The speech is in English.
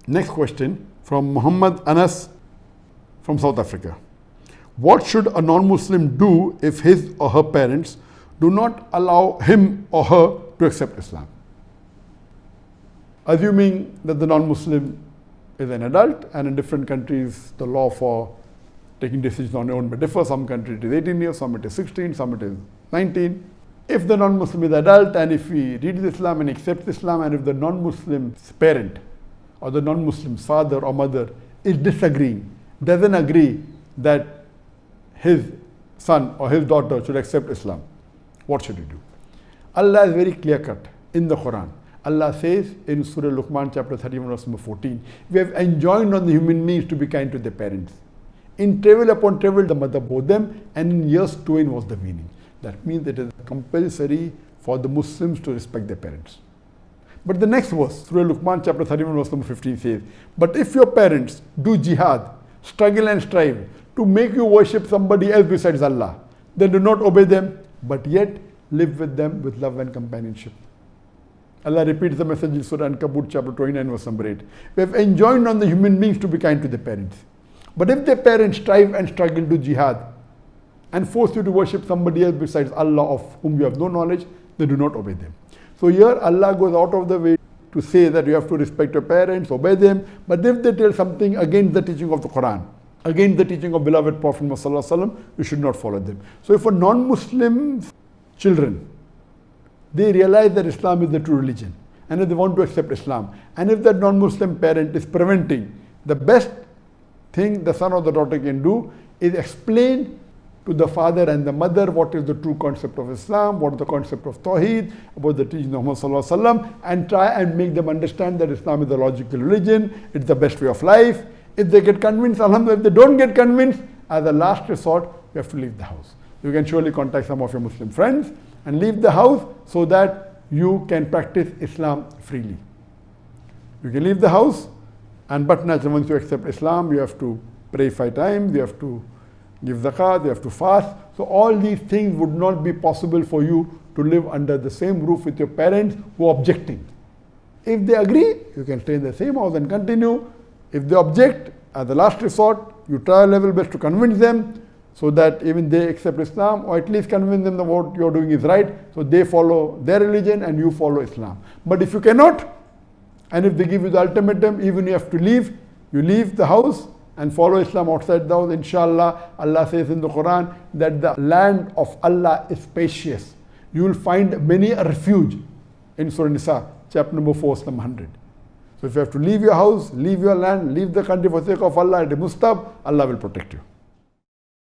Next question from Muhammad Anas from South Africa. What should a non-Muslim do if his or her parents do not allow him or her to accept Islam? Assuming that the non-Muslim is an adult, and in different countries the law for taking decisions on your own may differ. Some countries it is 18 years, some it is 16, some it is 19. If the non-Muslim is adult and if he reads Islam and accepts Islam, and if the non-Muslim's parent or the non-Muslim's father or mother is disagreeing, doesn't agree that his son or his daughter should accept Islam, what should he do? Allah is very clear cut in the Quran. Allah says in Surah Luqman chapter 31 verse number 14, we have enjoined on the human beings to be kind to their parents. In travel upon travel the mother bore them, and in years twain was the weaning. That means it is compulsory for the Muslims to respect their parents. But the next verse, Surah Luqman chapter 31 verse number 15 says, but if your parents do jihad, struggle and strive to make you worship somebody else besides Allah, then do not obey them, but yet live with them with love and companionship. Allah repeats the message in Surah Ankabut chapter 29 verse number 8. We have enjoined on the human beings to be kind to their parents. But if their parents strive and struggle to jihad and force you to worship somebody else besides Allah of whom you have no knowledge, then do not obey them. So here Allah goes out of the way to say that you have to respect your parents, obey them. But if they tell something against the teaching of the Quran, against the teaching of beloved Prophet Muhammad, you should not follow them. So if a non-Muslim children, they realize that Islam is the true religion, and if they want to accept Islam, and if that non-Muslim parent is preventing, the best thing the son or the daughter can do is explain to the father and the mother what is the true concept of Islam, what is the concept of Tawheed, about the teaching of Muhammad, and try and make them understand that Islam is the logical religion, it's the best way of life. If they get convinced, alhamdulillah. If they don't get convinced, as a last resort, you have to leave the house. You can surely contact some of your Muslim friends and leave the house so that you can practice Islam freely. You can leave the house, but naturally once you accept Islam, you have to pray 5 times, you have to give zakat, you have to fast. So all these things would not be possible for you to live under the same roof with your parents who are objecting. If they agree, you can stay in the same house and continue. If they object, as a last resort, you try your level best to convince them so that even they accept Islam, or at least convince them that what you're doing is right, so they follow their religion and you follow Islam. But if you cannot, and if they give you the ultimatum, even you have to leave, you leave the house and follow Islam outside the house, inshallah. Allah says in the Quran that the land of Allah is spacious. You will find many a refuge in Surah Nisa, chapter number 4, verse number 100. So if you have to leave your house, leave your land, leave the country for the sake of Allah, it is mustab, Allah will protect you.